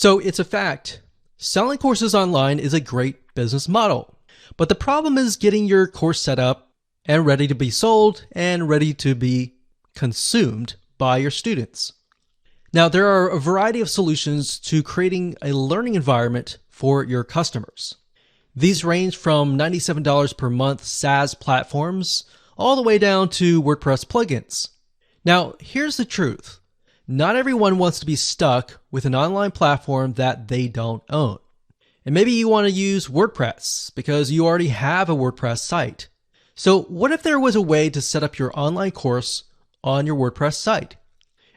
So it's a fact. Selling courses online is a great business model, but the problem is getting your course set up and ready to be sold and ready to be consumed by your students. Now, there are a variety of solutions to creating a learning environment for your customers. These range from $97 per month SaaS platforms all the way down to WordPress plugins. Now, here's the truth. Not everyone wants to be stuck with an online platform that they don't own. And maybe you want to use WordPress because you already have a WordPress site. So what if there was a way to set up your online course on your WordPress site,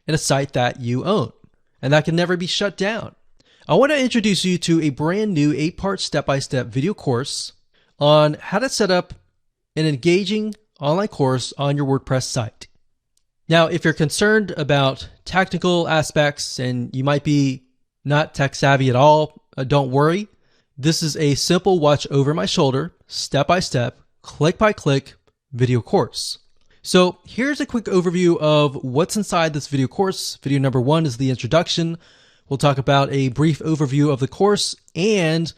and a site that you own, and that can never be shut down? I want to introduce you to a brand new 8-part step-by-step video course on how to set up an engaging online course on your WordPress site. Now, if you're concerned about technical aspects and you might be not tech savvy at all, don't worry. This is a simple watch over my shoulder, step-by-step, click-by-click video course. So here's a quick overview of what's inside this video course. Video number 1 is the introduction. We'll talk about a brief overview of the course and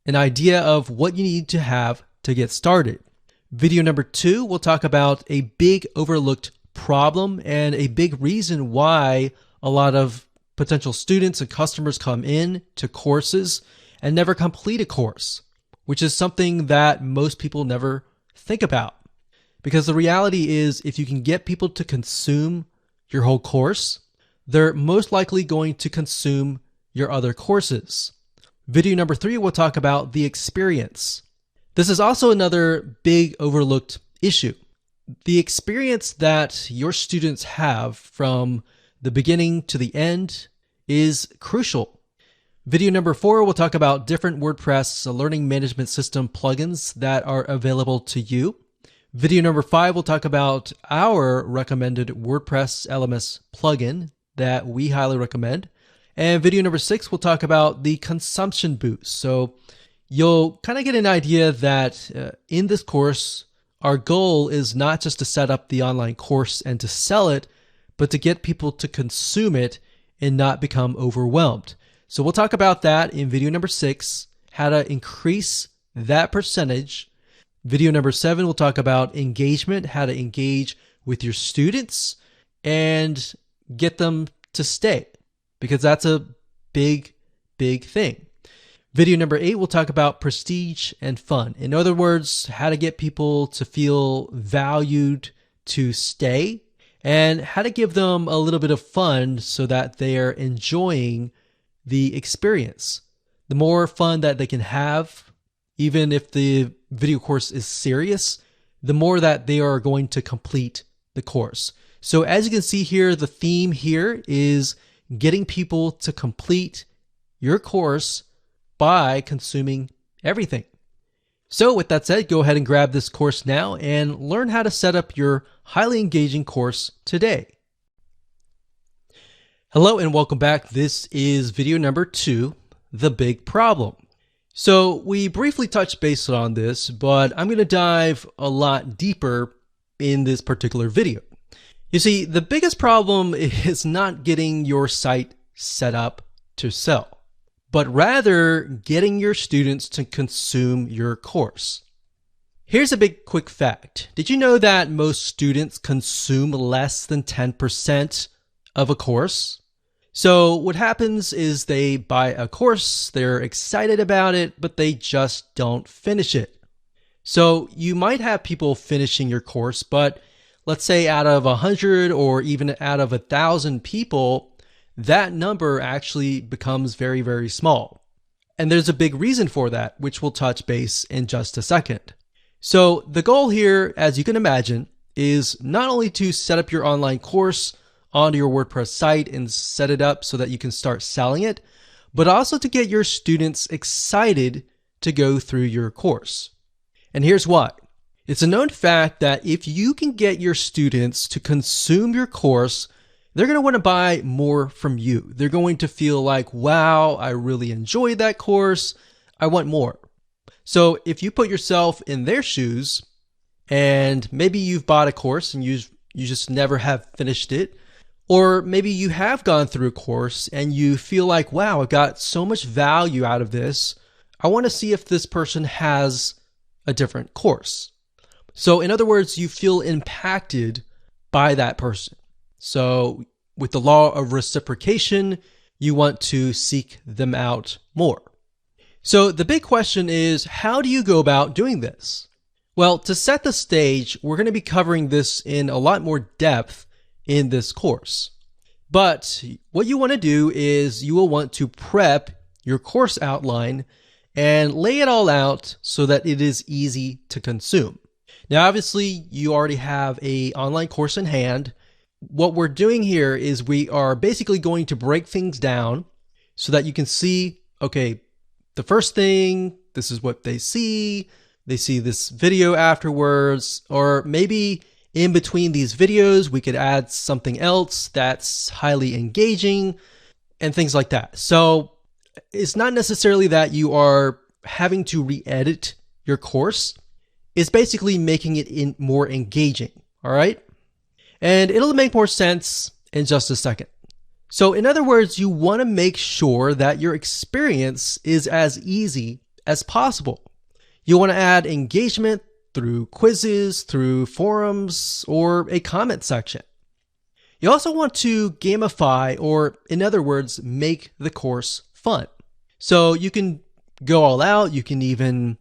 an idea of what you need to have to get started. Video number 2, we'll talk about a big overlooked problem and a big reason why a lot of potential students and customers come in to courses and never complete a course, which is something that most people never think about. Because the reality is, if you can get people to consume your whole course, they're most likely going to consume your other courses. Video number 3, we'll talk about the experience. This is also another big overlooked issue. The experience that your students have from the beginning to the end is crucial. Video number 4, we'll talk about different WordPress learning management system plugins that are available to you. Video number 5, we'll talk about our recommended WordPress LMS plugin that we highly recommend. And video number 6, we'll talk about the consumption boost. So you'll kind of get an idea that in this course, our goal is not just to set up the online course and to sell it, but to get people to consume it and not become overwhelmed. So we'll talk about that in video number 6, how to increase that percentage. Video number 7, we'll talk about engagement, how to engage with your students and get them to stay, because that's a big thing. Video number 8, we'll talk about prestige and fun. In other words, how to get people to feel valued to stay and how to give them a little bit of fun so that they are enjoying the experience. The more fun that they can have, even if the video course is serious, the more that they are going to complete the course. So as you can see here, the theme here is getting people to complete your course by consuming everything. So with that said, go ahead and grab this course now and learn how to set up your highly engaging course today. Hello and welcome back. This is video number 2, the big problem. So we briefly touched base on this, but I'm going to dive a lot deeper in this particular video. You see, the biggest problem is not getting your site set up to sell, but rather getting your students to consume your course. Here's a big quick fact. Did you know that most students consume less than 10% of a course? So what happens is they buy a course, they're excited about it, but they just don't finish it. So you might have people finishing your course, but let's say out of 100 or even out of 1,000 people, that number actually becomes very, very small. And there's a big reason for that, which we'll touch base in just a second. So the goal here, as you can imagine, is not only to set up your online course onto your WordPress site and set it up so that you can start selling it, but also to get your students excited to go through your course. And here's why. It's a known fact that if you can get your students to consume your course, they're going to want to buy more from you. They're going to feel like, wow, I really enjoyed that course. I want more. So if you put yourself in their shoes and maybe you've bought a course and you just never have finished it, Or maybe you have gone through a course and you feel like, wow, I got so much value out of this. I want to see if this person has a different course. So in other words, you feel impacted by that person. So with the law of reciprocation, you want to seek them out more. So the big question is, how do you go about doing this? Well, to set the stage, we're going to be covering this in a lot more depth in this course. But what you want to do is you will want to prep your course outline and lay it all out so that it is easy to consume. Now, obviously, you already have an online course in hand. What we're doing here is we are basically going to break things down so that you can see, okay, the first thing, this is what they see this video afterwards, or maybe in between these videos, we could add something else that's highly engaging and things like that. So it's not necessarily that you are having to re-edit your course. It's basically making it more engaging, all right? And it'll make more sense in just a second. So in other words, you want to make sure that your experience is as easy as possible. You want to add engagement through quizzes, through forums, or a comment section. You also want to gamify, or in other words, make the course fun. So you can go all out. You can even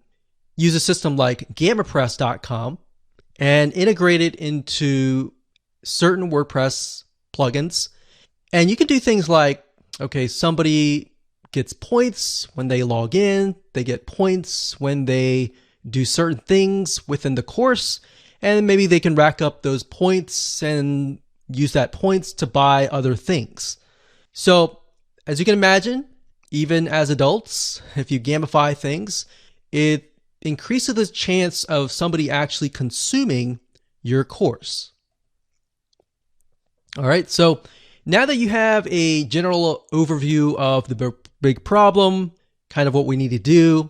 use a system like gamapress.com and integrate it into certain WordPress plugins. And you can do things like, okay, somebody gets points when they log in, they get points when they do certain things within the course, and maybe they can rack up those points and use that points to buy other things. So as you can imagine, even as adults, if you gamify things, it increases the chance of somebody actually consuming your course. All right, so now that you have a general overview of the big problem, kind of what we need to do,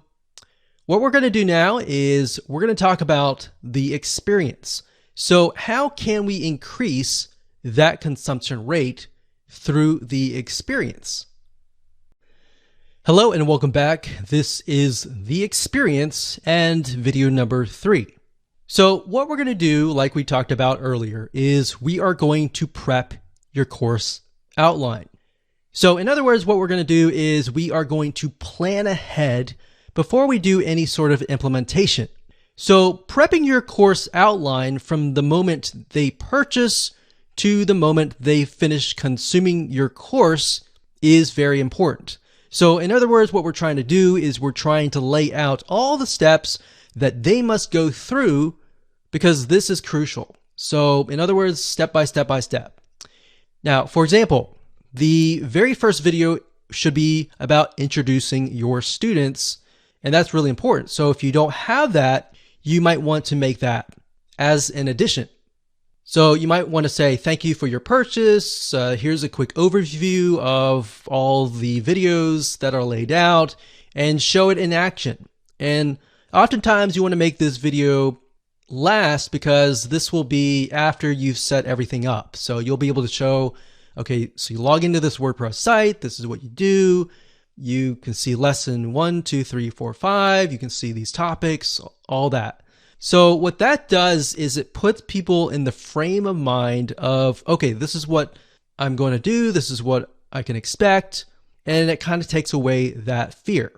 what we're going to do now is we're going to talk about the experience. So how can we increase that consumption rate through the experience? Hello and welcome back. This is the experience and video number 3. So what we're going to do, like we talked about earlier, is we are going to prep your course outline. So in other words, what we're going to do is we are going to plan ahead before we do any sort of implementation. So prepping your course outline from the moment they purchase to the moment they finish consuming your course is very important. So in other words, what we're trying to do is we're trying to lay out all the steps that they must go through because this is crucial. So in other words, step by step by step. Now, for example, the very first video should be about introducing your students, and that's really important. So if you don't have that, you might want to make that as an addition. So you might want to say, thank you for your purchase. Here's a quick overview of all the videos that are laid out and show it in action. And oftentimes you want to make this video last because this will be after you've set everything up. So you'll be able to show, okay, so you log into this WordPress site. This is what you do. You can see lesson 1, 2, 3, 4, 5. You can see these topics, all that. So what that does is it puts people in the frame of mind of, okay, this is what I'm going to do. This is what I can expect. And it kind of takes away that fear.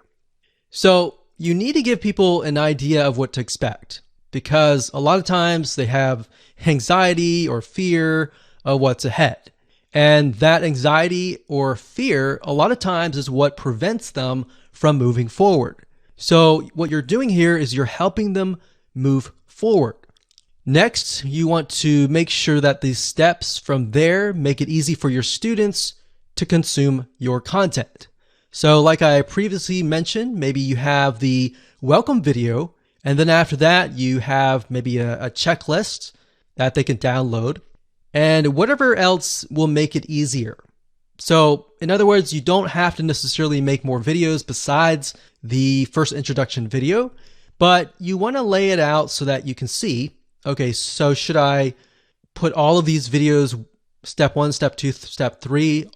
So you need to give people an idea of what to expect because a lot of times they have anxiety or fear of what's ahead. And that anxiety or fear, a lot of times is what prevents them from moving forward. So what you're doing here is you're helping them move forward. Next, you want to make sure that these steps from there make it easy for your students to consume your content. So like I previously mentioned, maybe you have the welcome video, and then after that, you have maybe a checklist that they can download, and whatever else will make it easier. So in other words, you don't have to necessarily make more videos besides the first introduction video, but you want to lay it out so that you can see, okay, so should I put all of these videos step 1, step 2, step 3,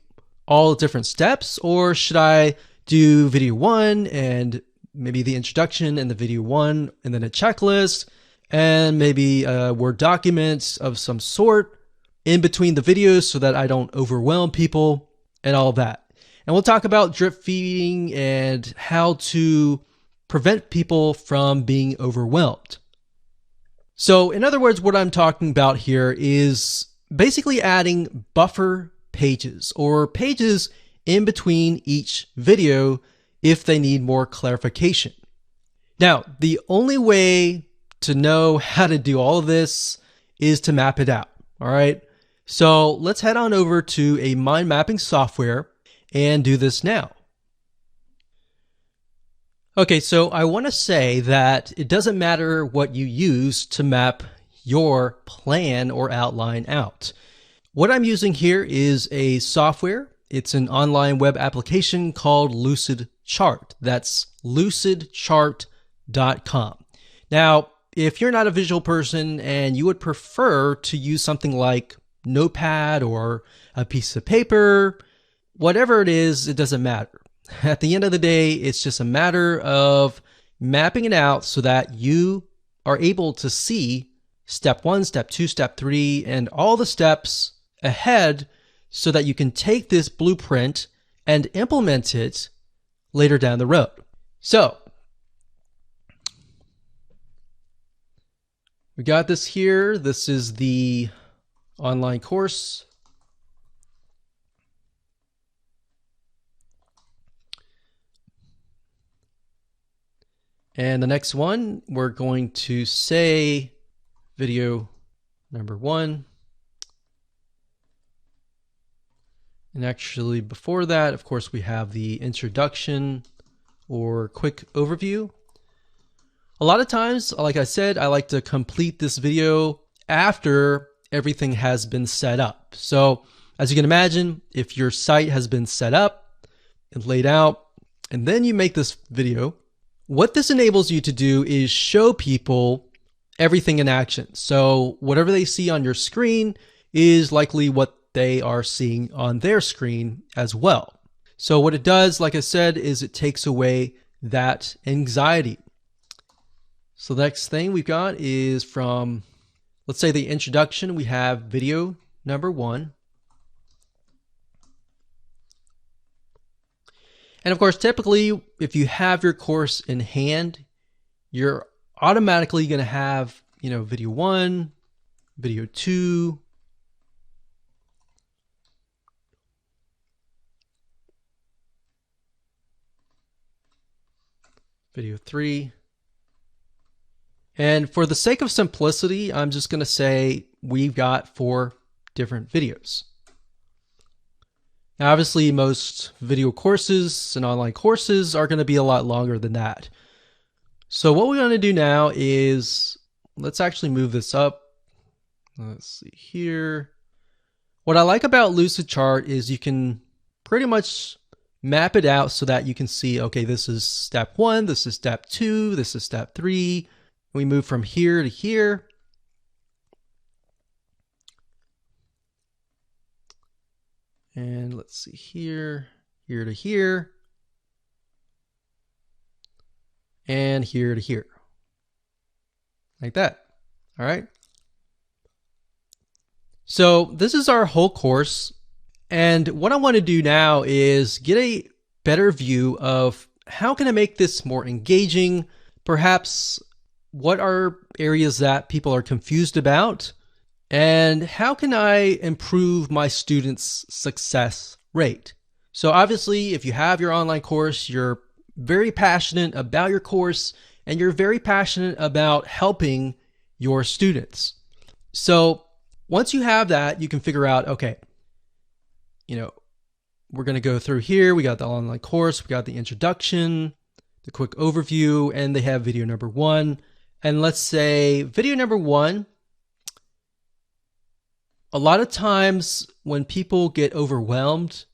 all different steps? Or should I do video 1 and maybe the introduction and the video 1 and then a checklist and maybe a Word document of some sort in between the videos so that I don't overwhelm people and all that? And we'll talk about drip feeding and how to prevent people from being overwhelmed. So in other words, what I'm talking about here is basically adding buffer pages or pages in between each video if they need more clarification. Now, the only way to know how to do all of this is to map it out. All right. So let's head on over to a mind mapping software and do this now. Okay, so I want to say that it doesn't matter what you use to map your plan or outline out. What I'm using here is a software. It's an online web application called Lucidchart. That's lucidchart.com. Now, if you're not a visual person and you would prefer to use something like Notepad or a piece of paper, whatever it is, it doesn't matter. At the end of the day, it's just a matter of mapping it out so that you are able to see step 1, step 2, step 3, and all the steps ahead so that you can take this blueprint and implement it later down the road. So we got this here. This is the online course. And the next one, we're going to say video number 1. And actually before that, of course, we have the introduction or quick overview. A lot of times, like I said, I like to complete this video after everything has been set up. So as you can imagine, if your site has been set up and laid out, and then you make this video, what this enables you to do is show people everything in action. So whatever they see on your screen is likely what they are seeing on their screen as well. So what it does, like I said, is it takes away that anxiety. So the next thing we've got is from, let's say, the introduction. We have video number 1. And of course, typically, if you have your course in hand, you're automatically going to have, video 1, video 2, video 3. And for the sake of simplicity, I'm just going to say we've got 4 different videos. Now, obviously, most video courses and online courses are going to be a lot longer than that. So what we're going to do now is, let's actually move this up. Let's see here. What I like about Lucidchart is you can pretty much map it out so that you can see, okay, this is step 1, this is step 2, this is step 3. We move from here to here. And let's see here to here, and here to here, like that. All right. So this is our whole course. And what I want to do now is get a better view of how can I make this more engaging? Perhaps what are areas that people are confused about? And how can I improve my students' success rate? So obviously, if you have your online course, you're very passionate about your course and you're very passionate about helping your students. So once you have that, you can figure out, okay, we're going to go through here. We got the online course, we got the introduction, the quick overview, and they have video number 1. And let's say video number 1, a lot of times when people get overwhelmed,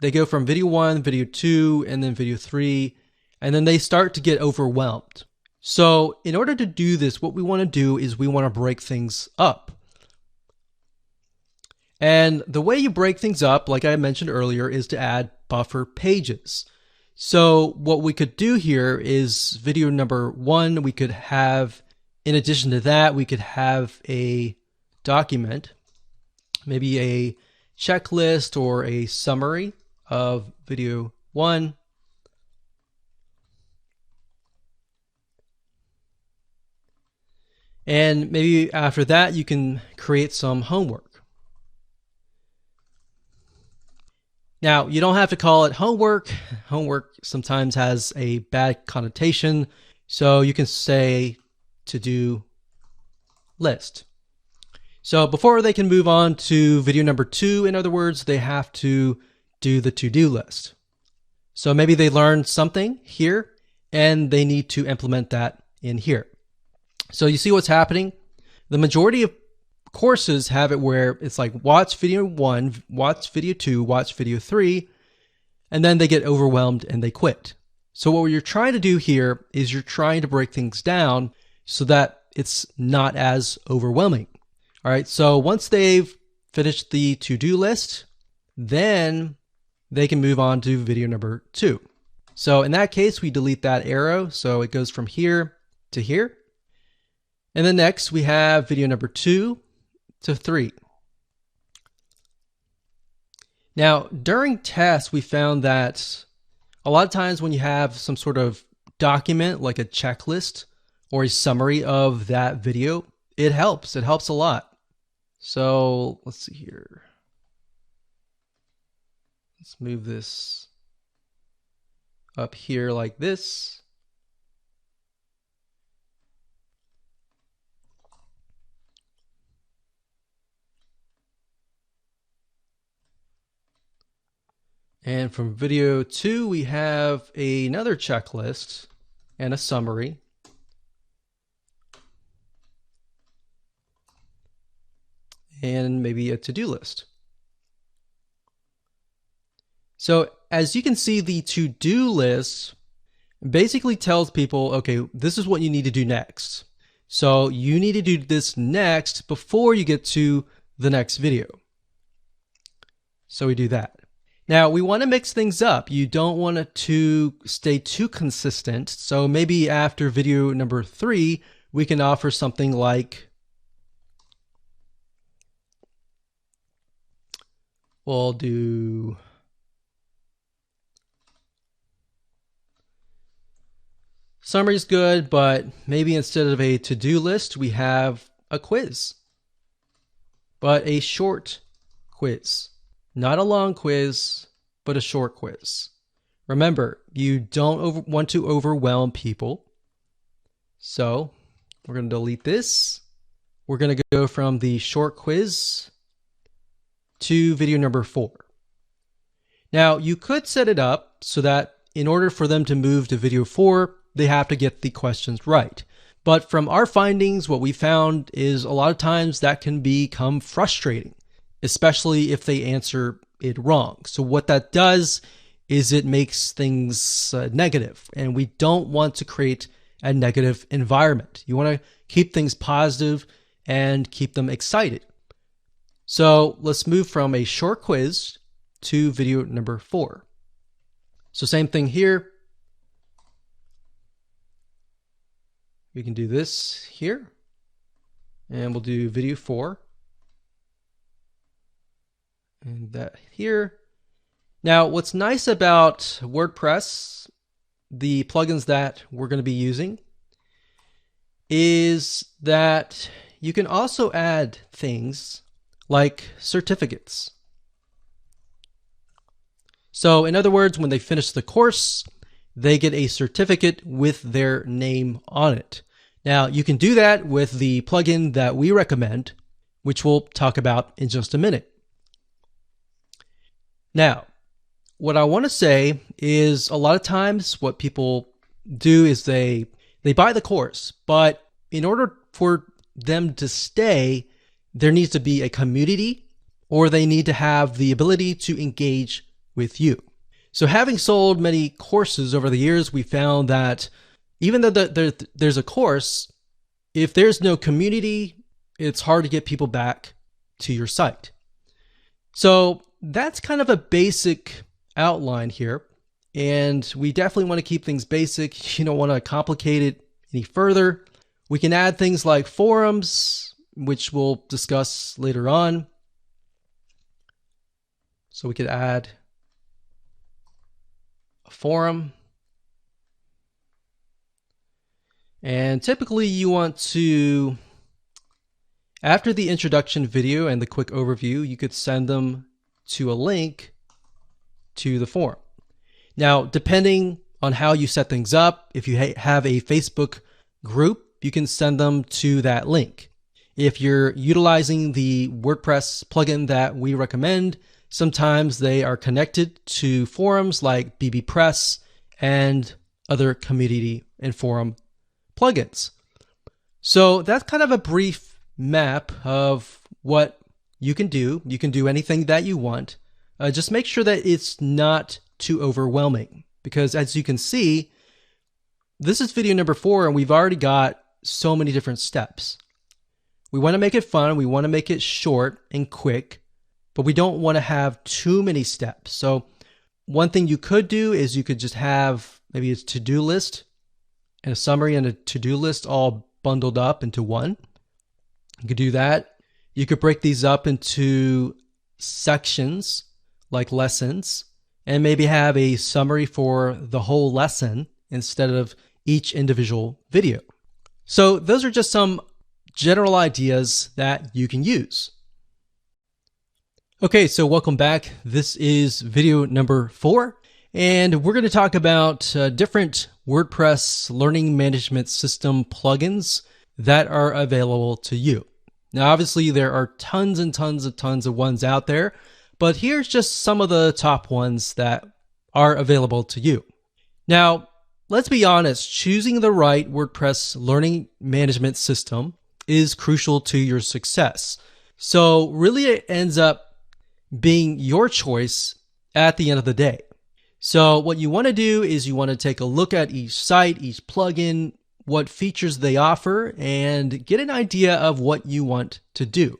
they go from video 1, video 2, and then video 3, and then they start to get overwhelmed. So in order to do this, what we want to do is we want to break things up. And the way you break things up, like I mentioned earlier, is to add buffer pages. So what we could do here is video number 1, we could have, in addition to that, we could have a document, maybe a checklist or a summary of video 1. And maybe after that, you can create some homework. Now, you don't have to call it homework. Homework sometimes has a bad connotation, so you can say to-do list. So before they can move on to video number 2, in other words, they have to do the to-do list. So maybe they learned something here, and they need to implement that in here. So you see what's happening? The majority of courses have it where it's like watch video 1, watch video 2, watch video 3, and then they get overwhelmed and they quit. So what you're trying to do here is you're trying to break things down so that it's not as overwhelming. All right, so once they've finished the to-do list, then they can move on to video number 2. So in that case, we delete that arrow, so it goes from here to here. And then next we have video number 2 to 3. Now, during tests, we found that a lot of times when you have some sort of document like a checklist or a summary of that video, it helps. It helps a lot. So let's see here. Let's move this up here like this. And from video 2, we have another checklist and a summary. And maybe a to-do list. So as you can see, the to-do list basically tells people, okay, this is what you need to do next. So you need to do this next before you get to the next video. So we do that. Now, we want to mix things up. You don't want it to stay too consistent. So maybe after video number 3, we can offer something like, we'll do summary is good, but maybe instead of a to-do list, we have a quiz, but a short quiz. Not a long quiz, but a short quiz. Remember, you don't want to overwhelm people. So we're going to delete this. We're going to go from the short quiz to video number 4. Now, you could set it up so that in order for them to move to video 4, they have to get the questions right. But from our findings, what we found is a lot of times that can become frustrating, especially if they answer it wrong. So what that does is it makes things negative, and we don't want to create a negative environment. You want to keep things positive and keep them excited. So let's move from a short quiz to video number 4. So same thing here. We can do this here, and we'll do video 4. And that here. Now, what's nice about WordPress, the plugins that we're going to be using, is that you can also add things like certificates. So in other words, when they finish the course, they get a certificate with their name on it. Now, you can do that with the plugin that we recommend, which we'll talk about in just a minute. Now, what I want to say is a lot of times what people do is they buy the course, but in order for them to stay, there needs to be a community, or they need to have the ability to engage with you. So having sold many courses over the years, we found that even though there's a course, if there's no community, it's hard to get people back to your site. So that's kind of a basic outline here. And we definitely want to keep things basic. You don't want to complicate it any further. We can add things like forums, which we'll discuss later on. So we could add a forum. And typically you want to, after the introduction video and the quick overview, you could send them to a link to the forum. Now, depending on how you set things up, if you have a Facebook group, you can send them to that link. If you're utilizing the WordPress plugin that we recommend, sometimes they are connected to forums like bbPress and other community and forum plugins. So that's kind of a brief map of what you can do. You can do anything that you want. Just make sure that it's not too overwhelming, because as you can see, this is video number 4 and we've already got so many different steps. We want to make it fun. We want to make it short and quick, but we don't want to have too many steps. So one thing you could do is you could just have maybe a to-do list and a summary and a to-do list all bundled up into one. You could do that. You could break these up into sections like lessons and maybe have a summary for the whole lesson instead of each individual video. So those are just some general ideas that you can use. Okay, so welcome back. This is video number 4, and we're going to talk about different WordPress learning management system plugins that are available to you. Now, obviously, there are tons and tons of ones out there, but here's just some of the top ones that are available to you. Now, let's be honest, choosing the right WordPress learning management system is crucial to your success. So really it ends up being your choice at the end of the day. So what you want to do is you want to take a look at each site, each plugin, what features they offer, and get an idea of what you want to do.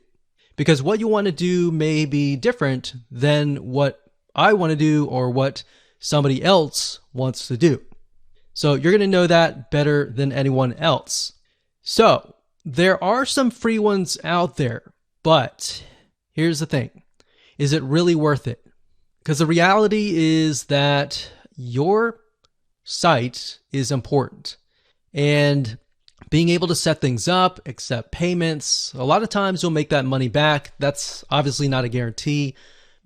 Because what you want to do may be different than what I want to do or what somebody else wants to do. So you're going to know that better than anyone else. So there are some free ones out there, but here's the thing. Is it really worth it? Because the reality is that your site is important. And being able to set things up, accept payments, a lot of times you'll make that money back. That's obviously not a guarantee,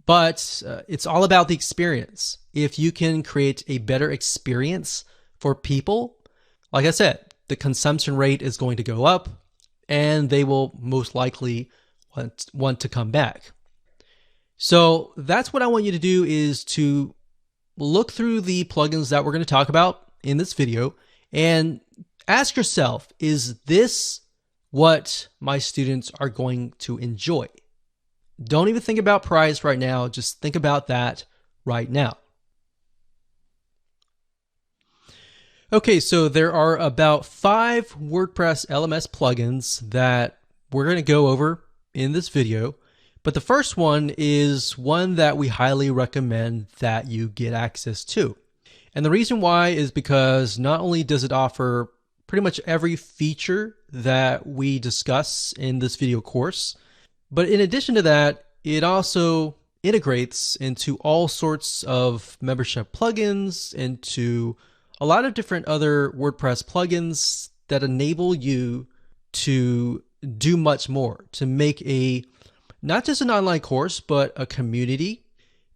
but it's all about the experience. If you can create a better experience for people, like I said, the consumption rate is going to go up and they will most likely want to come back. So that's what I want you to do, is to look through the plugins that we're going to talk about in this video and ask yourself, is this what my students are going to enjoy? Don't even think about price right now. Just think about that right now. Okay, so there are about 5 WordPress LMS plugins that we're going to go over in this video. But the first one is one that we highly recommend that you get access to. And the reason why is because not only does it offer pretty much every feature that we discuss in this video course, but in addition to that, it also integrates into all sorts of membership plugins, into a lot of different other WordPress plugins that enable you to do much more, to make not just an online course, but a community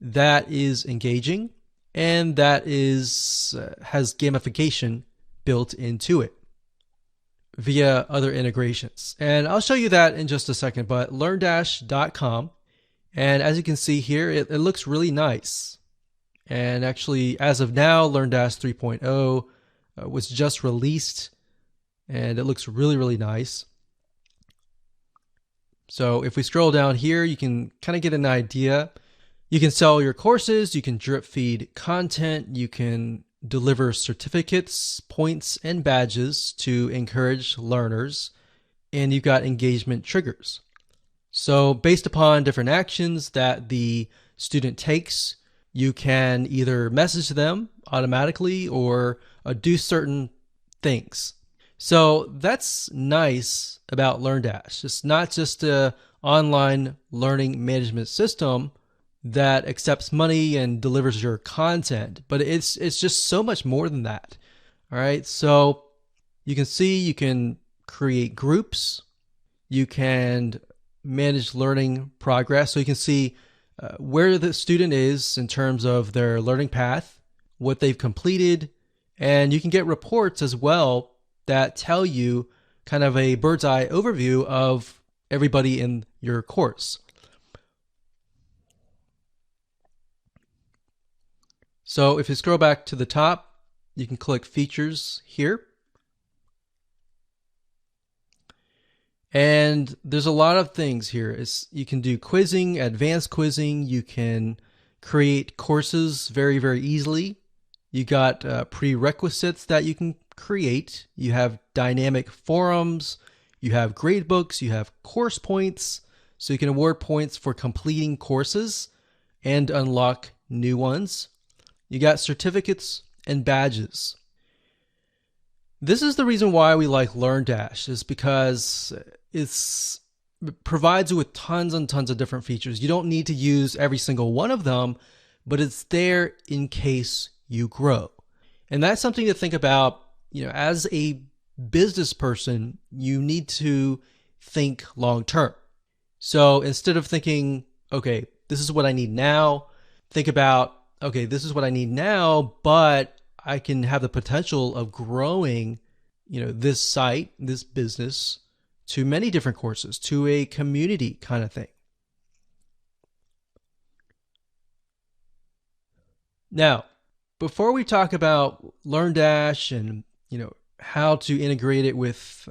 that is engaging and that has gamification built into it via other integrations. And I'll show you that in just a second, but LearnDash.com. And as you can see here, it looks really nice. And actually, as of now, LearnDash 3.0 was just released, and it looks really, really nice. So if we scroll down here, you can kind of get an idea. You can sell your courses, you can drip feed content, you can deliver certificates, points, and badges to encourage learners, and you've got engagement triggers. So based upon different actions that the student takes, you can either message them automatically or do certain things. So that's nice about LearnDash. It's not just an online learning management system that accepts money and delivers your content, but it's just so much more than that. All right, so you can see you can create groups, you can manage learning progress, so you can see where the student is in terms of their learning path, what they've completed, and you can get reports as well that tell you kind of a bird's eye overview of everybody in your course. So if you scroll back to the top, you can click Features here. And there's a lot of things here. You can do quizzing, advanced quizzing. You can create courses very, very easily. You got prerequisites that you can create. You have dynamic forums. You have gradebooks. You have course points. So you can award points for completing courses and unlock new ones. You got certificates and badges. This is the reason why we like LearnDash, is because it provides you with tons and tons of different features. You don't need to use every single one of them, but it's there in case you grow. And that's something to think about. As a business person, you need to think long term. So instead of thinking, okay, this is what I need now, think about, okay, this is what I need now, but I can have the potential of growing, this site, this business, to many different courses, to a community kind of thing. Now, before we talk about LearnDash and how to integrate it with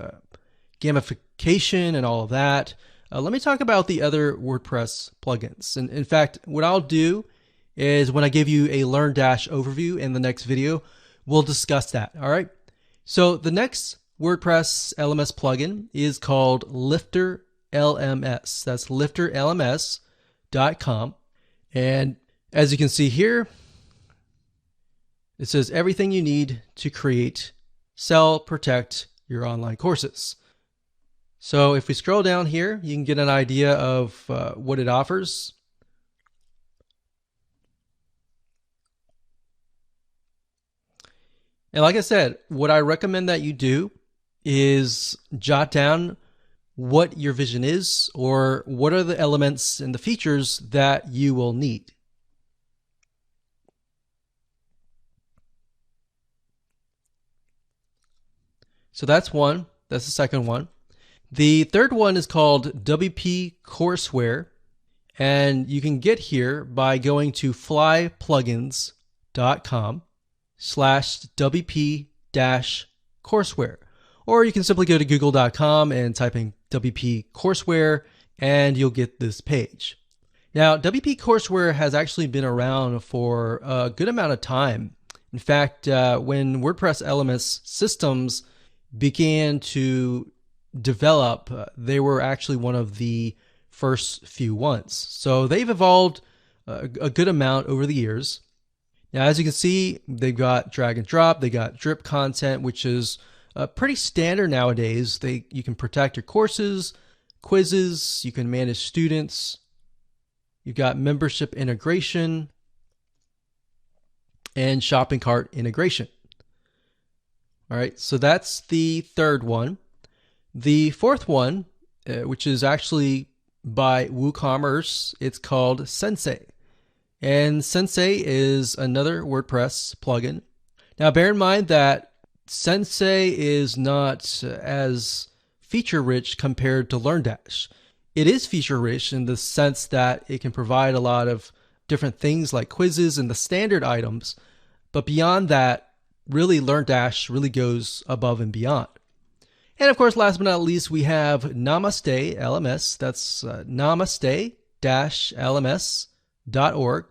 gamification and all of that, let me talk about the other WordPress plugins. And in fact, what I'll do is when I give you a LearnDash overview in the next video, we'll discuss that. All right. So the next WordPress LMS plugin is called Lifter LMS. That's lifterlms.com. And as you can see here, it says everything you need to create, sell, protect your online courses. So if we scroll down here, you can get an idea of what it offers. And like I said, what I recommend that you do is jot down what your vision is, or what are the elements and the features that you will need. So that's one. That's the second one. The third one is called WP Courseware, and you can get here by going to flyplugins.com/WP-courseware. Or you can simply go to google.com and type in WP Courseware, and you'll get this page. Now, WP Courseware has actually been around for a good amount of time. In fact, when WordPress LMS systems began to develop, they were actually one of the first few ones. So they've evolved a good amount over the years. Now, as you can see, they've got drag and drop, they got drip content, which is pretty standard nowadays. You can protect your courses, quizzes, you can manage students, you've got membership integration, and shopping cart integration. All right, so that's the third one. The fourth one, which is actually by WooCommerce, it's called Sensei. And Sensei is another WordPress plugin. Now, bear in mind that Sensei is not as feature-rich compared to LearnDash. It is feature-rich in the sense that it can provide a lot of different things like quizzes and the standard items. But beyond that, really, LearnDash really goes above and beyond. And of course, last but not least, we have Namaste LMS. That's namaste-lms.org.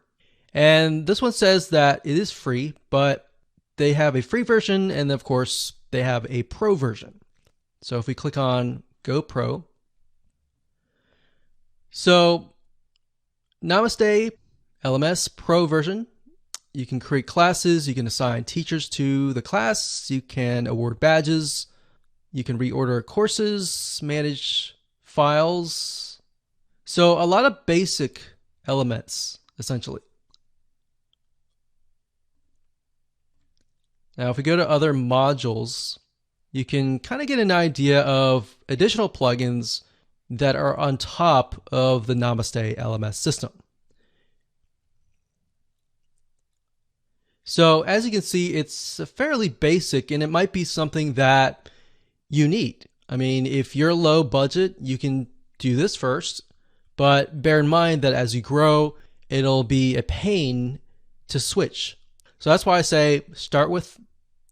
And this one says that it is free, but they have a free version, and of course, they have a pro version. So if we click on Go Pro, So Namaste LMS Pro version. You can create classes, you can assign teachers to the class, you can award badges, you can reorder courses, manage files. So a lot of basic elements, essentially. Now, if we go to other modules, you can kind of get an idea of additional plugins that are on top of the Namaste LMS system. So as you can see, it's fairly basic, and it might be something that you need. I mean, if you're low budget, you can do this first, but bear in mind that as you grow, it'll be a pain to switch. So that's why I say start with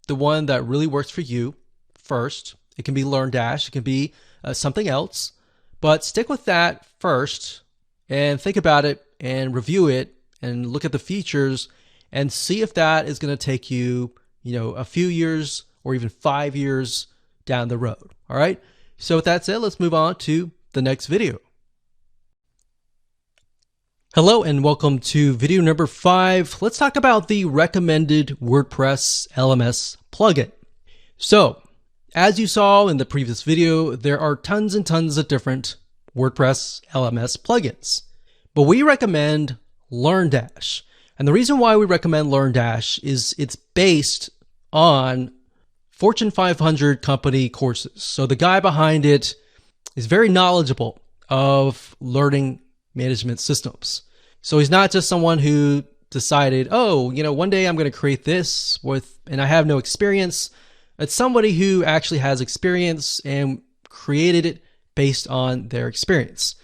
the one that really works for you first. It can be LearnDash, it can be something else, but stick with that first and think about it and review it and look at the features and see if that is going to take you, a few years or even 5 years down the road. All right. So with that said, let's move on to the next video. Hello and welcome to video number 5. Let's talk about the recommended WordPress LMS plugin. So as you saw in the previous video, there are tons and tons of different WordPress LMS plugins, but we recommend LearnDash. And the reason why we recommend LearnDash is it's based on Fortune 500 company courses. So the guy behind it is very knowledgeable of learning management systems. So he's not just someone who decided, one day I'm going to create this and I have no experience. It's somebody who actually has experience and created it based on their experience.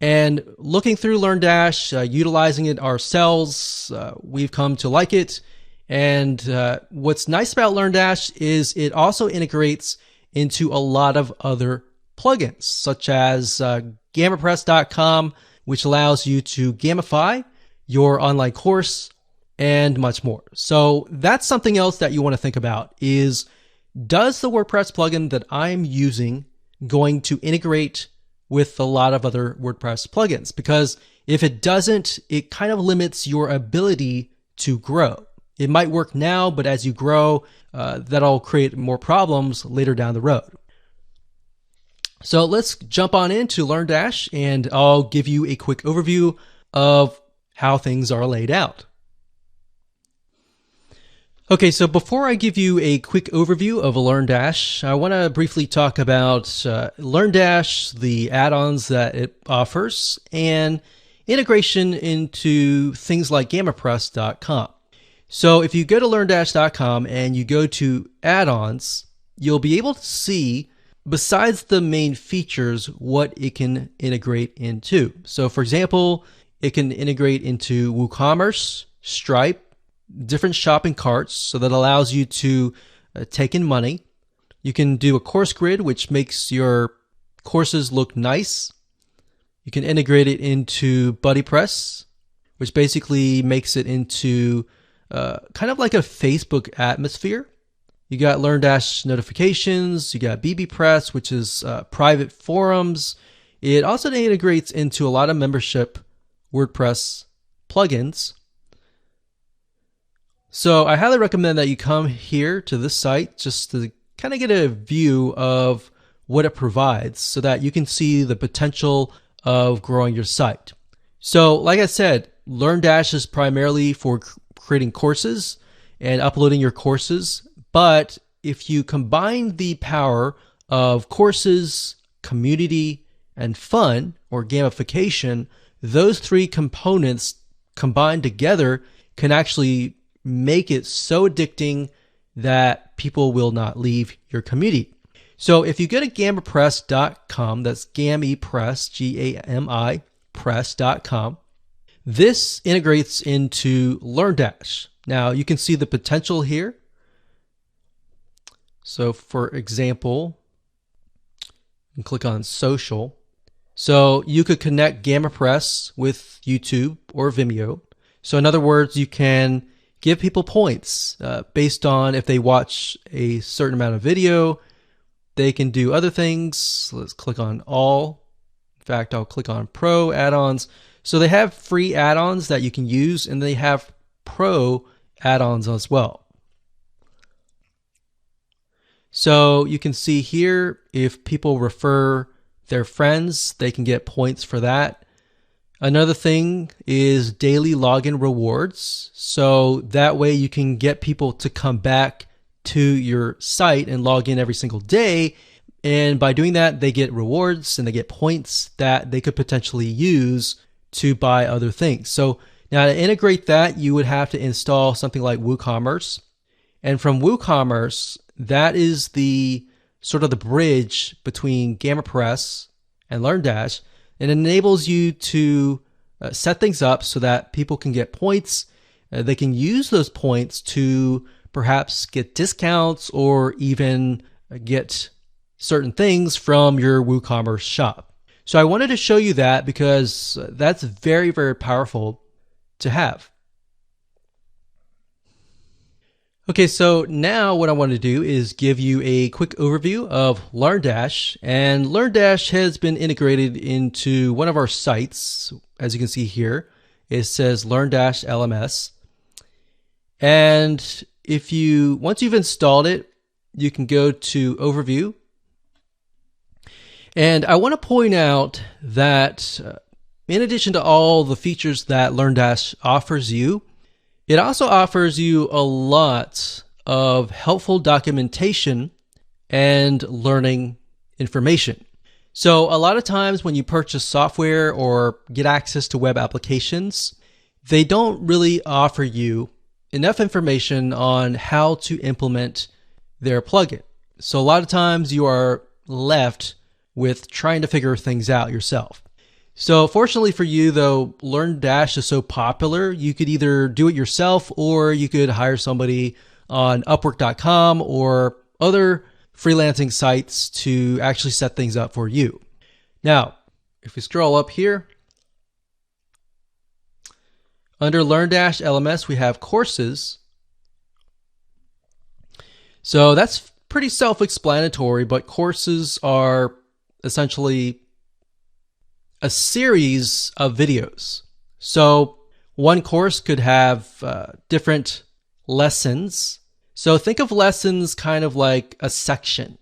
And looking through LearnDash, utilizing it ourselves, we've come to like it. And what's nice about LearnDash is it also integrates into a lot of other plugins, such as GammaPress.com, which allows you to gamify your online course and much more. So that's something else that you want to think about is, does the WordPress plugin that I'm using going to integrate with a lot of other WordPress plugins? Because if it doesn't, it kind of limits your ability to grow. It might work now, but as you grow, that'll create more problems later down the road. So let's jump on into LearnDash and I'll give you a quick overview of how things are laid out. Okay, so before I give you a quick overview of LearnDash, I want to briefly talk about LearnDash, the add-ons that it offers, and integration into things like GammaPress.com. So if you go to LearnDash.com and you go to add-ons, you'll be able to see, besides the main features, what it can integrate into. So for example, it can integrate into WooCommerce, Stripe, different shopping carts, so that allows you to take in money. You can do a course grid, which makes your courses look nice. You can integrate it into BuddyPress, which basically makes it into kind of like a Facebook atmosphere. You got LearnDash notifications. You got bbPress, which is private forums. It also integrates into a lot of membership WordPress plugins. So I highly recommend that you come here to this site just to kind of get a view of what it provides so that you can see the potential of growing your site. So like I said, LearnDash is primarily for creating courses and uploading your courses. But if you combine the power of courses, community, and fun or gamification, those three components combined together can actually make it so addicting that people will not leave your community. So if you go to GammaPress.com, that's GamiPress, G-A-M-I, press.com, this integrates into LearnDash. Now you can see the potential here. So for example, you can click on social. So you could connect GammaPress with YouTube or Vimeo. So in other words, you can give people points based on if they watch a certain amount of video. They can do other things. Let's click on all fact, I'll click on Pro add-ons. So they have free add-ons that you can use, and they have Pro add-ons as well. So you can see here, if people refer their friends, they can get points for that. Another thing is daily login rewards. So that way you can get people to come back to your site and log in every single day. And by doing that, they get rewards and they get points that they could potentially use to buy other things. So now to integrate that, you would have to install something like WooCommerce. And from WooCommerce, that is the sort of the bridge between GammaPress and LearnDash. It enables you to set things up so that people can get points. They can use those points to perhaps get discounts or even get certain things from your WooCommerce shop. So I wanted to show you that because that's very, very powerful to have. Okay, so now what I want to do is give you a quick overview of LearnDash. And LearnDash has been integrated into one of our sites. As you can see here, it says LearnDash LMS. And once you've installed it, you can go to Overview. And I want to point out that in addition to all the features that LearnDash offers you, it also offers you a lot of helpful documentation and learning information. So a lot of times when you purchase software or get access to web applications, they don't really offer you enough information on how to implement their plugin. So a lot of times you are left with trying to figure things out yourself. So fortunately for you, though, LearnDash is so popular, you could either do it yourself or you could hire somebody on Upwork.com or other freelancing sites to actually set things up for you. Now, if we scroll up here, under LearnDash LMS, we have courses. So that's pretty self-explanatory, but courses are essentially a series of videos. So one course could have different lessons. So think of lessons kind of like a section.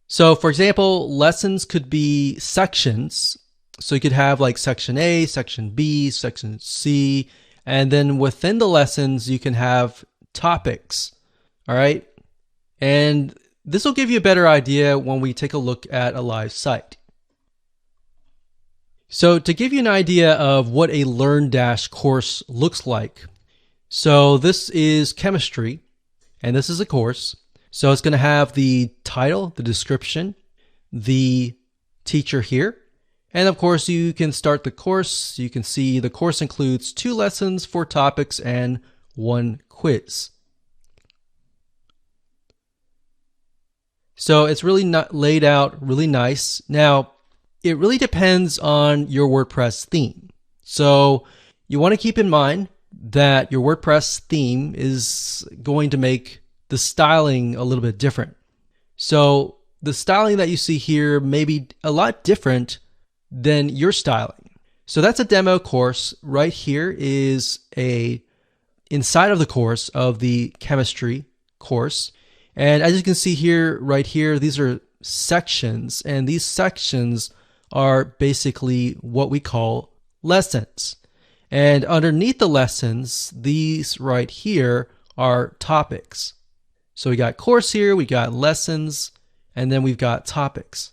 So for example, lessons could be sections. So you could have like section A, section B, section C, and then within the lessons, you can have topics. All right. And this will give you a better idea when we take a look at a live site. So to give you an idea of what a LearnDash course looks like, so this is chemistry, and this is a course. So it's going to have the title, the description, the teacher here, and of course you can start the course. You can see the course includes 2 lessons, 4 topics, and 1 quiz. So it's really laid out really nice. Now, it really depends on your WordPress theme. So you want to keep in mind that your WordPress theme is going to make the styling a little bit different. So the styling that you see here may be a lot different than your styling. So that's a demo course. Right here is inside of the course of the chemistry course. And as you can see here, right here, these are sections, and these sections are basically what we call lessons. And underneath the lessons, these right here are topics. So we got course here, we got lessons, and then we've got topics.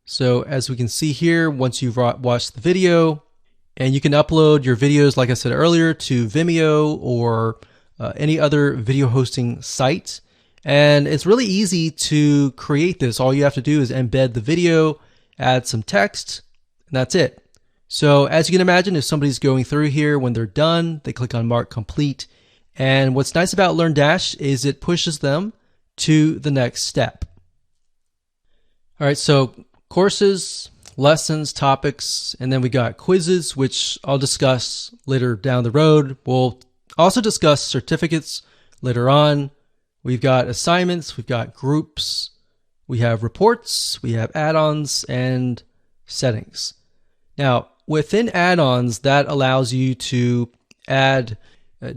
So as we can see here, once you've watched the video, and you can upload your videos, like I said earlier, to Vimeo or any other video hosting site. And it's really easy to create this. All you have to do is embed the video, add some text, and that's it. So as you can imagine, if somebody's going through here, when they're done, they click on Mark Complete. And what's nice about LearnDash is it pushes them to the next step. All right, so courses, lessons, topics, and then we got quizzes, which I'll discuss later down the road. We'll also discuss certificates later on. We've got assignments, we've got groups, we have reports, we have add-ons, and settings. Now, within add-ons, that allows you to add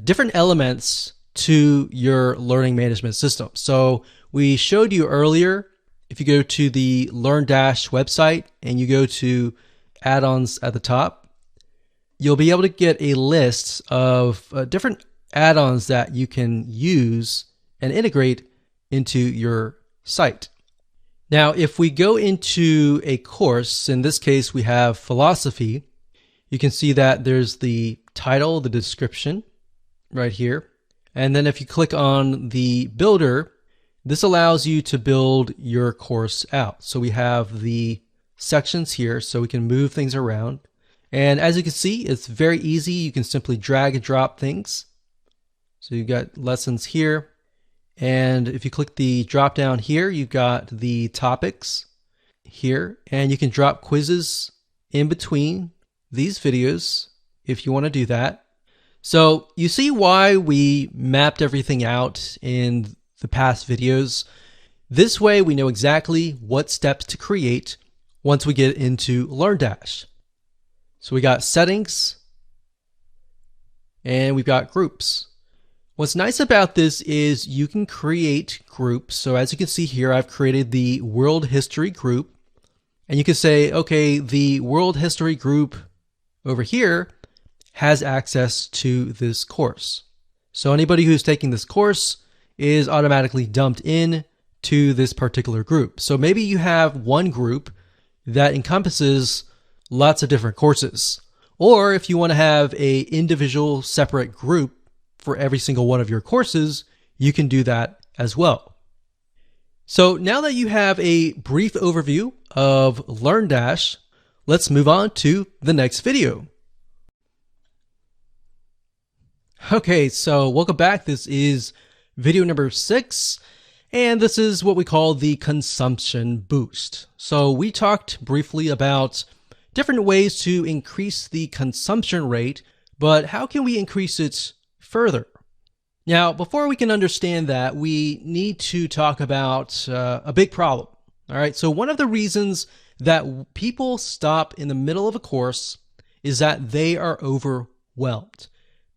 different elements to your learning management system. So we showed you earlier, if you go to the LearnDash website and you go to add-ons at the top, you'll be able to get a list of different add-ons that you can use and integrate into your site. Now, if we go into a course, in this case, we have philosophy, you can see that there's the title, the description right here. And then if you click on the builder, this allows you to build your course out. So we have the sections here so we can move things around. And as you can see, it's very easy. You can simply drag and drop things. So you've got lessons here. And if you click the drop down here, you've got the topics here, and you can drop quizzes in between these videos if you want to do that. So you see why we mapped everything out in the past videos. This way we know exactly what steps to create once we get into LearnDash. So we got settings and we've got groups. What's nice about this is you can create groups. So as you can see here, I've created the world history group, and you can say, okay, the world history group over here has access to this course. So anybody who's taking this course is automatically dumped in to this particular group. So maybe you have one group that encompasses lots of different courses. Or if you want to have an individual separate group for every single one of your courses, you can do that as well. So now that you have a brief overview of LearnDash, let's move on to the next video. Okay, so welcome back. This is video number 6, and this is what we call the consumption boost. So we talked briefly about different ways to increase the consumption rate, but how can we increase it further? Now, before we can understand that, we need to talk about a big problem. All right, so one of the reasons that people stop in the middle of a course is that they are overwhelmed.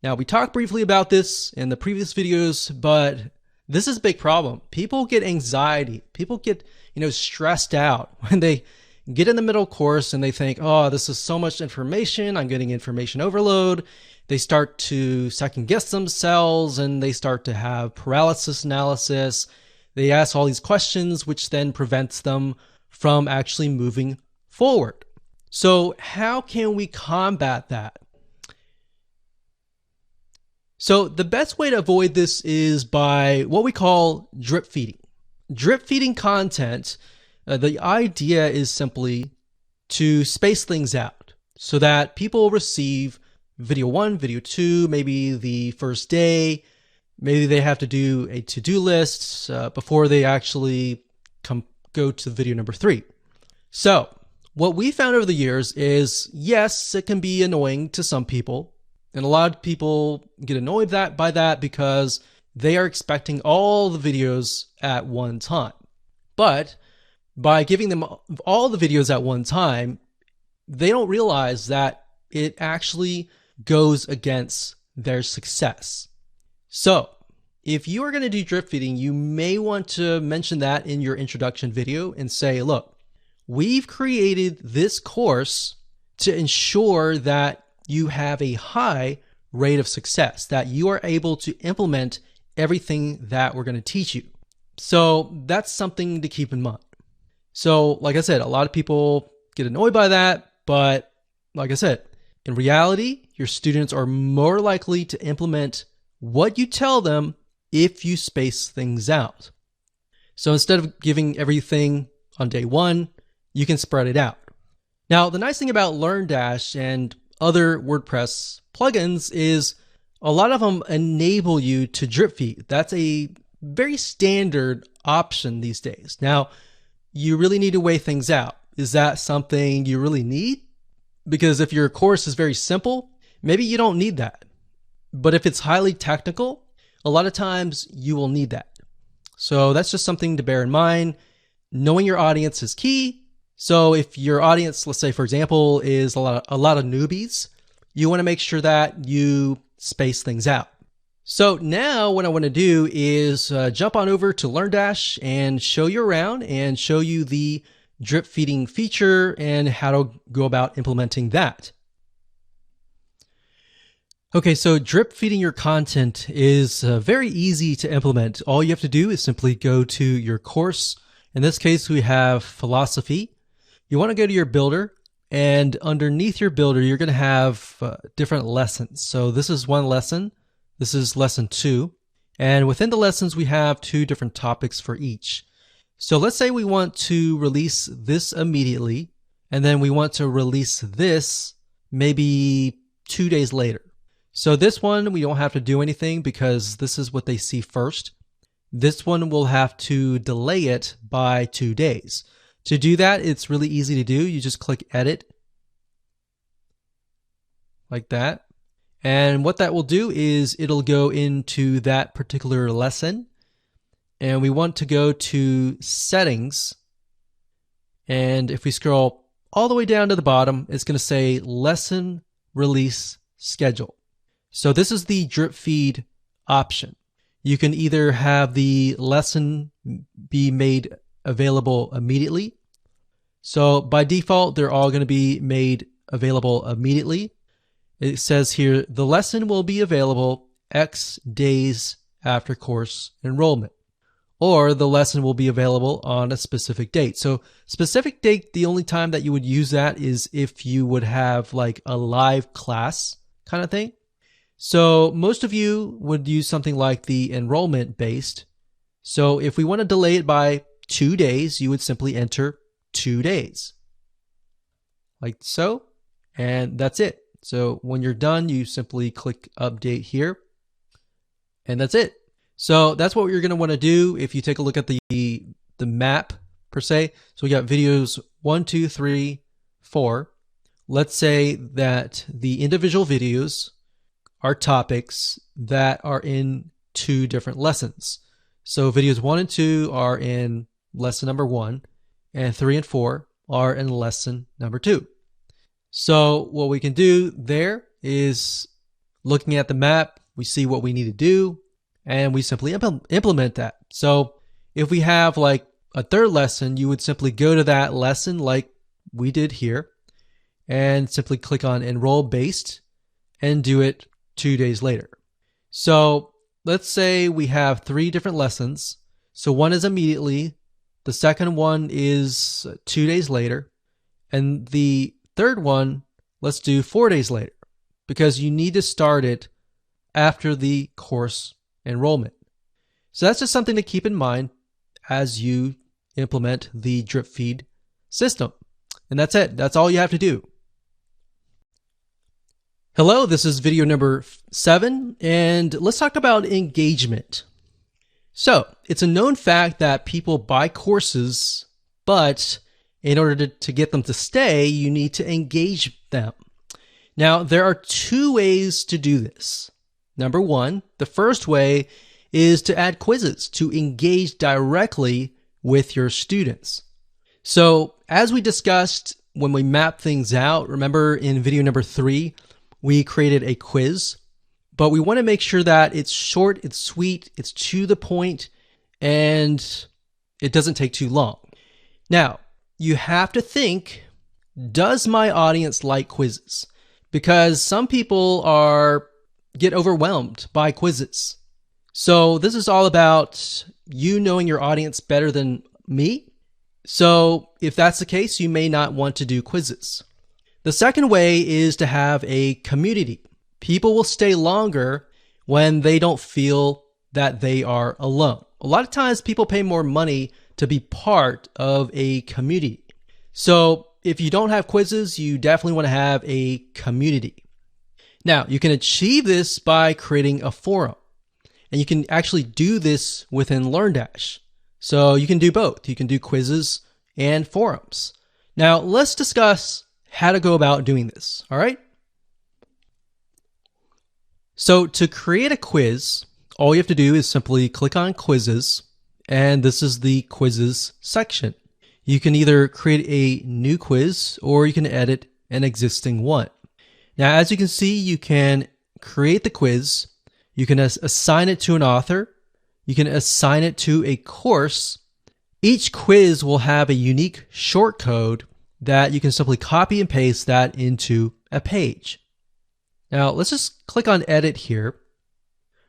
Now, we talked briefly about this in the previous videos, but this is a big problem. People get anxiety. People get, stressed out when they get in the middle course and they think, oh, this is so much information. I'm getting information overload. They start to second guess themselves and they start to have paralysis analysis. They ask all these questions, which then prevents them from actually moving forward. So how can we combat that? So the best way to avoid this is by what we call drip feeding. Drip feeding content, the idea is simply to space things out so that people receive video 1, video 2, maybe the first day, maybe they have to do a to-do list before they actually go to video number 3. So what we found over the years is, yes, it can be annoying to some people, and a lot of people get annoyed by that because they are expecting all the videos at one time. But by giving them all the videos at one time, they don't realize that it actually goes against their success. So if you are going to do drip feeding, you may want to mention that in your introduction video and say, look, we've created this course to ensure that you have a high rate of success, that you are able to implement everything that we're going to teach you. So that's something to keep in mind. So like I said, a lot of people get annoyed by that, but like I said, in reality, your students are more likely to implement what you tell them if you space things out. So instead of giving everything on day 1, you can spread it out. Now, the nice thing about LearnDash and other WordPress plugins is a lot of them enable you to drip feed. That's a very standard option these days. Now, you really need to weigh things out. Is that something you really need? Because if your course is very simple, maybe you don't need that. But if it's highly technical, a lot of times you will need that. So that's just something to bear in mind. knowing your audience is key. So if your audience, let's say for example, is a lot of newbies, you want to make sure that you space things out. So now what I want to do is jump on over to LearnDash and show you around and show you the drip feeding feature and how to go about implementing that. Okay, so drip feeding your content is very easy to implement. All you have to do is simply go to your course. In this case, we have philosophy. You want to go to your builder, and underneath your builder, you're going to have different lessons. So this is one lesson. This is lesson 2. And within the lessons, we have 2 different topics for each. So let's say we want to release this immediately, and then we want to release this maybe 2 days later. So this one, we don't have to do anything because this is what they see first. This one will have to delay it by 2 days. To do that, it's really easy to do. You just click edit like that. And what that will do is it'll go into that particular lesson. And we want to go to settings. And if we scroll all the way down to the bottom, it's going to say lesson release schedule. So this is the drip feed option. You can either have the lesson be made available immediately. So by default, they're all going to be made available immediately. It says here, the lesson will be available X days after course enrollment, or the lesson will be available on a specific date. So specific date, the only time that you would use that is if you would have like a live class kind of thing. So most of you would use something like the enrollment based. So if we want to delay it by 2 days, you would simply enter 2 days like so, and that's it. So when you're done, you simply click update here, and that's it. So that's what you're going to want to do if you take a look at the map per se. So we got videos 1, 2, 3, 4. Let's say that the individual videos are topics that are in 2 different lessons. So videos 1 and 2 are in lesson number 1, and 3 and 4 are in lesson number 2. So what we can do there is looking at the map, we see what we need to do, and we simply implement that. So if we have like a 3rd lesson, you would simply go to that lesson like we did here and simply click on enroll based and do it 2 days later. So let's say we have 3 different lessons. So one is immediately, the second one is 2 days later, and the 3rd one, let's do 4 days later, because you need to start it after the course enrollment. So that's just something to keep in mind as you implement the drip feed system. And that's it. That's all you have to do. Hello, this is video number 7, and let's talk about engagement. So it's a known fact that people buy courses, but in order to get them to stay, you need to engage them. Now, there are 2 ways to do this. Number 1, the first way is to add quizzes to engage directly with your students. So as we discussed when we mapped things out, remember in video number 3, we created a quiz, but we want to make sure that it's short, it's sweet, it's to the point, and it doesn't take too long. Now, you have to think, does my audience like quizzes? Because some people get overwhelmed by quizzes. So this is all about you knowing your audience better than me. So if that's the case, you may not want to do quizzes. The second way is to have a community. People will stay longer when they don't feel that they are alone. A lot of times people pay more money to be part of a community. So if you don't have quizzes, you definitely want to have a community. Now, you can achieve this by creating a forum. And you can actually do this within LearnDash. So you can do both. You can do quizzes and forums. Now, let's discuss how to go about doing this. All right. So to create a quiz, all you have to do is simply click on quizzes, and this is the quizzes section. You can either create a new quiz or you can edit an existing one. Now, as you can see, you can create the quiz, you can assign it to an author, you can assign it to a course. Each quiz will have a unique shortcode that you can simply copy and paste that into a page. Now, let's just click on edit here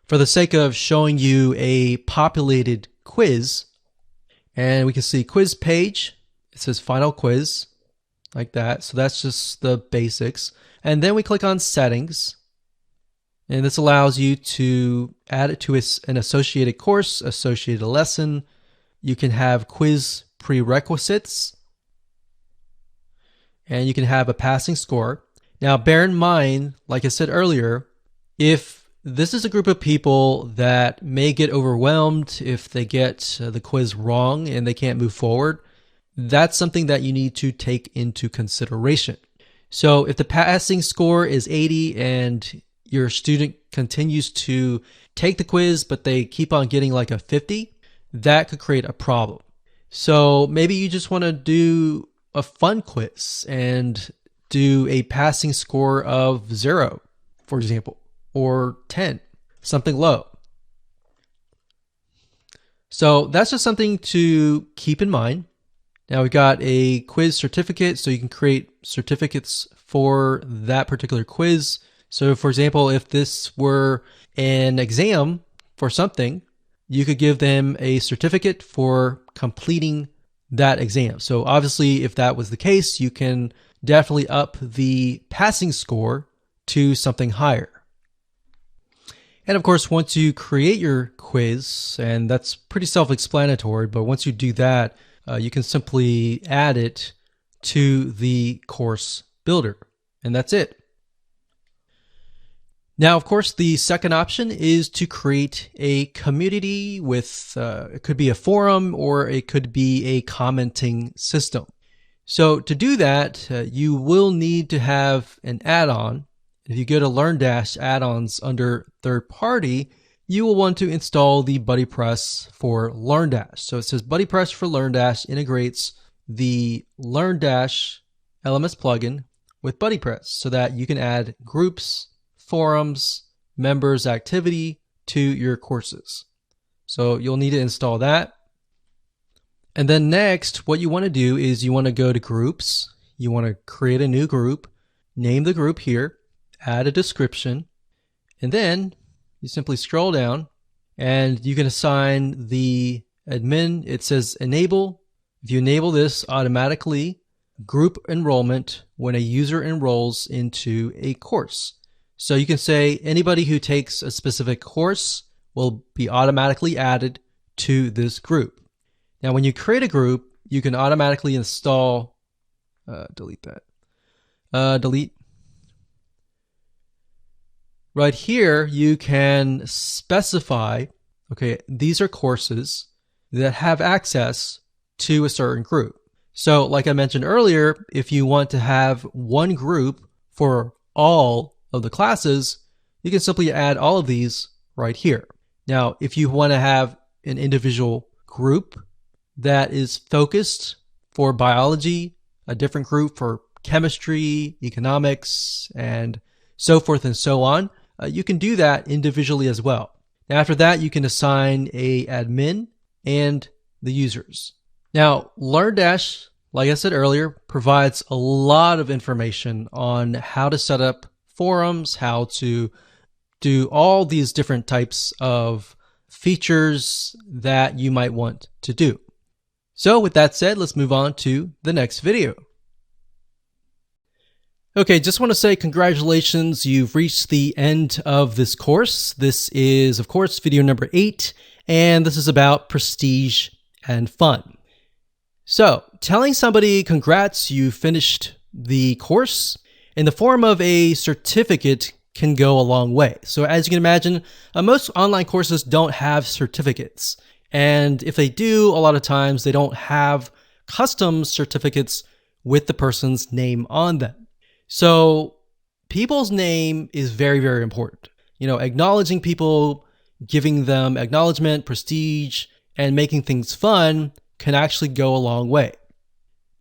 for the sake of showing you a populated quiz. And we can see quiz page. It says final quiz like that. So that's just the basics. And then we click on settings. And this allows you to add it to an associated course, associated lesson. You can have quiz prerequisites. And you can have a passing score. Now, bear in mind, like I said earlier, if this is a group of people that may get overwhelmed if they get the quiz wrong and they can't move forward, that's something that you need to take into consideration. So if the passing score is 80 and your student continues to take the quiz, but they keep on getting like a 50, that could create a problem. So maybe you just want to do a fun quiz and do a passing score of 0, for example, or 10, something low. So that's just something to keep in mind. Now we've got a quiz certificate, so you can create certificates for that particular quiz. So for example, if this were an exam for something, you could give them a certificate for completing that exam. So obviously, if that was the case, you can definitely up the passing score to something higher. And of course, once you create your quiz, and that's pretty self-explanatory, but once you do that, you can simply add it to the course builder, and that's it. Now, of course, the second option is to create a community with, it could be a forum or it could be a commenting system. So to do that, you will need to have an add-on. If you go to LearnDash add-ons under third party, you will want to install the BuddyPress for LearnDash. So it says BuddyPress for LearnDash integrates the LearnDash LMS plugin with BuddyPress so that you can add groups, forums, members, activity to your courses. So you'll need to install that. And then next, what you want to do is you want to go to groups. You want to create a new group, name the group here, add a description, and then you simply scroll down and you can assign the admin. It says enable. If you enable this, automatically group enrollment when a user enrolls into a course. So you can say anybody who takes a specific course will be automatically added to this group. Now, when you create a group, you can automatically install, delete that, delete. Right here, you can specify, okay, these are courses that have access to a certain group. So like I mentioned earlier, if you want to have one group for all of the classes, you can simply add all of these right here. Now, if you want to have an individual group that is focused for biology, a different group for chemistry, economics, and so forth and so on, you can do that individually as well. Now, after that, you can assign a admin and the users. Now, LearnDash, like I said earlier, provides a lot of information on how to set up forums, how to do all these different types of features that you might want to do. So with that said, let's move on to the next video. Okay, just want to say congratulations. You've reached the end of this course. This is, of course, video number 8, and this is about prestige and fun. So telling somebody congrats, you finished the course in the form of a certificate can go a long way. So as you can imagine, most online courses don't have certificates. And if they do, a lot of times they don't have custom certificates with the person's name on them. So people's name is very, very important. You know, acknowledging people, giving them acknowledgement, prestige, and making things fun can actually go a long way.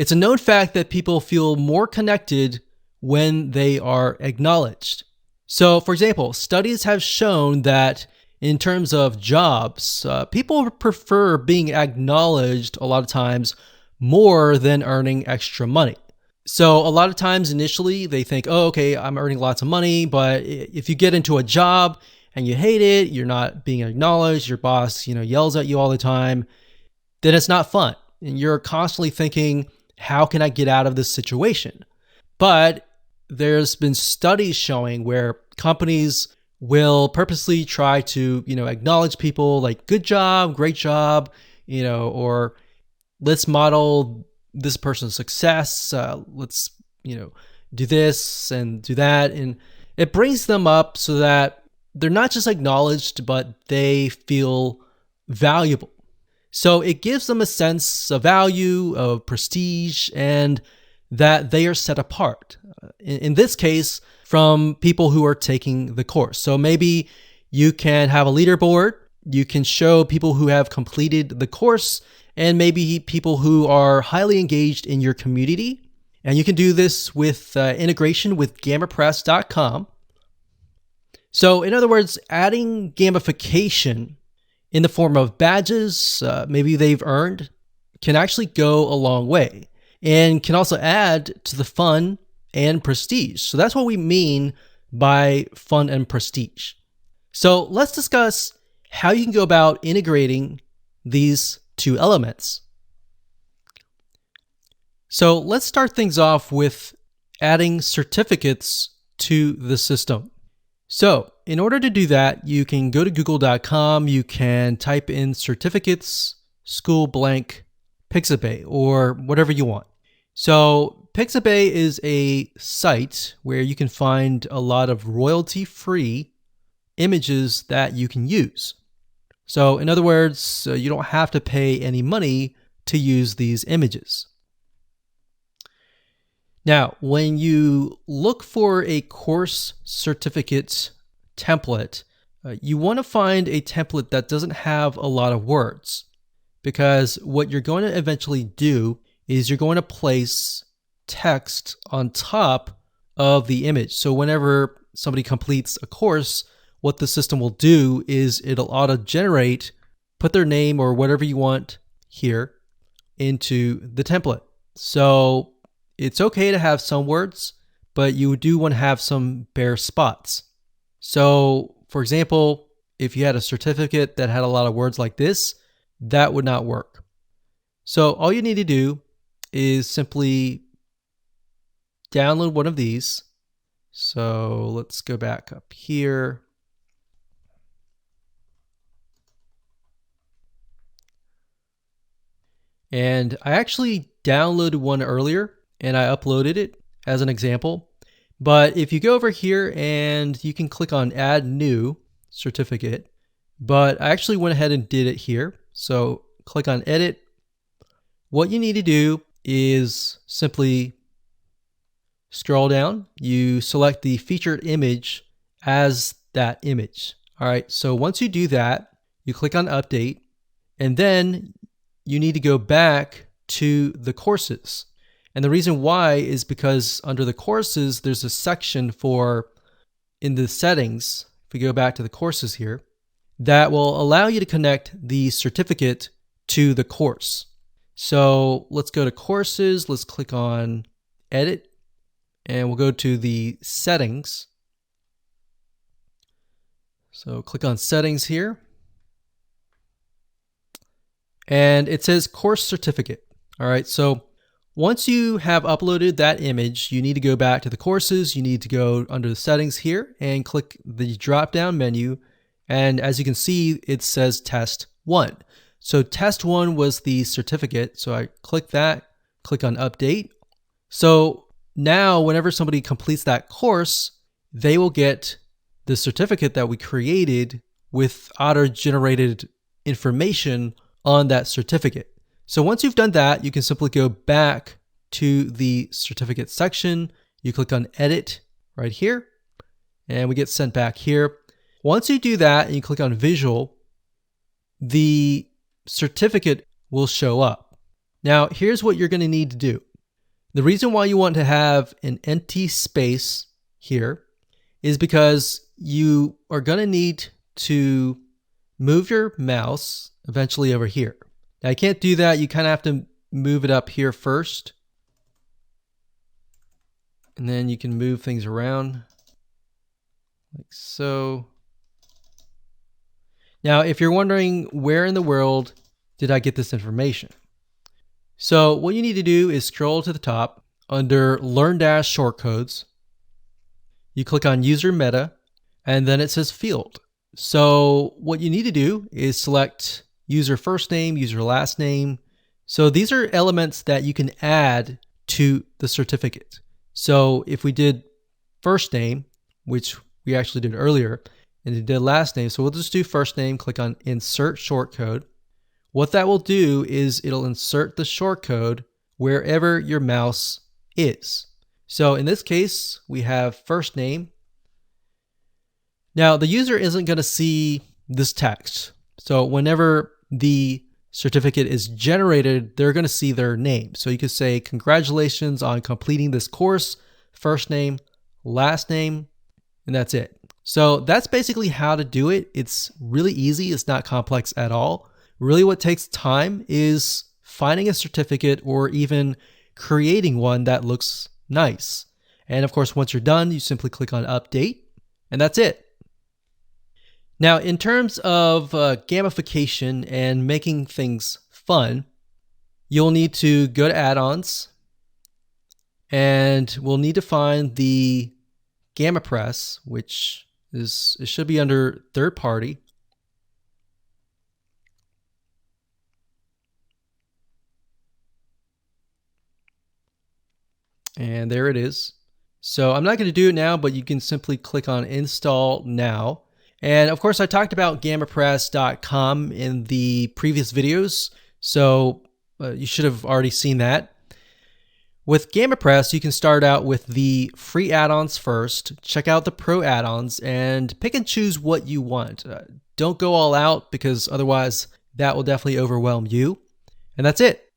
It's a known fact that people feel more connected when they are acknowledged. So, for example, studies have shown that in terms of jobs, people prefer being acknowledged a lot of times more than earning extra money. So a lot of times initially they think, oh, okay, I'm earning lots of money, but if you get into a job and you hate it, you're not being acknowledged, your boss, yells at you all the time, then it's not fun. And you're constantly thinking, how can I get out of this situation? But there's been studies showing where companies will purposely try to, acknowledge people like good job, great job, or let's model this person's success. Let's, do this and do that. And it brings them up so that they're not just acknowledged, but they feel valuable. So it gives them a sense of value, of prestige, and that they are set apart. In this case, from people who are taking the course. So maybe you can have a leaderboard. You can show people who have completed the course and maybe people who are highly engaged in your community. And you can do this with integration with GammaPress.com. So in other words, adding gamification in the form of badges, maybe they've earned, can actually go a long way and can also add to the fun and prestige. So that's what we mean by fun and prestige. So let's discuss how you can go about integrating these two elements. So let's start things off with adding certificates to the system. So in order to do that, you can go to google.com, you can type in certificates, school blank, Pixabay, or whatever you want. So Pixabay is a site where you can find a lot of royalty-free images that you can use. So in other words, you don't have to pay any money to use these images. Now, when you look for a course certificate template, you want to find a template that doesn't have a lot of words, because what you're going to eventually do is you're going to place text on top of the image. So whenever somebody completes a course, what the system will do is it'll auto-generate, put their name or whatever you want here into the template. So it's okay to have some words, but you do want to have some bare spots. So for example, if you had a certificate that had a lot of words like this, that would not work. So all you need to do is simply download one of these. So let's go back up here. And I actually downloaded one earlier and I uploaded it as an example. But if you go over here and you can click on add new certificate, but I actually went ahead and did it here. So click on edit. What you need to do is simply scroll down. You select the featured image as that image. All right. So once you do that, you click on update, and then you need to go back to the courses. And the reason why is because under the courses, there's a section for, in the settings, if we go back to the courses here, that will allow you to connect the certificate to the course. So let's go to courses, let's click on edit, and we'll go to the settings. So click on settings here. And it says course certificate. All right, so once you have uploaded that image, you need to go back to the courses. You need to go under the settings here and click the drop-down menu. And as you can see, it says test 1. So test 1 was the certificate. So I click that, click on update. So now whenever somebody completes that course, they will get the certificate that we created with auto-generated information on that certificate. So once you've done that, you can simply go back to the certificate section. You click on edit right here, and we get sent back here. Once you do that and you click on visual, the certificate will show up. Now, here's what you're going to need to do. The reason why you want to have an empty space here is because you are going to need to move your mouse eventually over here. Now, you can't do that. You kind of have to move it up here first. And then you can move things around like so. Now, if you're wondering where in the world did I get this information? So what you need to do is scroll to the top under LearnDash Shortcodes. You click on User Meta, and then it says Field. So what you need to do is select user first name, user last name. So these are elements that you can add to the certificate. So if we did first name, which we actually did earlier, and it did last name, so we'll just do first name, click on Insert Shortcode. What that will do is it'll insert the shortcode wherever your mouse is. So in this case, we have first name. Now the user isn't going to see this text. So whenever the certificate is generated, they're going to see their name. So you could say, congratulations on completing this course, first name, last name, and that's it. So that's basically how to do it. It's really easy. It's not complex at all. Really what takes time is finding a certificate or even creating one that looks nice. And of course, once you're done, you simply click on update, and that's it. Now, in terms of gamification and making things fun, you'll need to go to add-ons, and we'll need to find the GammaPress, which is, it should be under third party. And there it is. So I'm not going to do it now, but you can simply click on Install Now. And of course, I talked about GammaPress.com in the previous videos, so you should have already seen that. With GammaPress, you can start out with the free add-ons first, check out the pro add-ons, and pick and choose what you want. Don't go all out, because otherwise that will definitely overwhelm you. And that's it.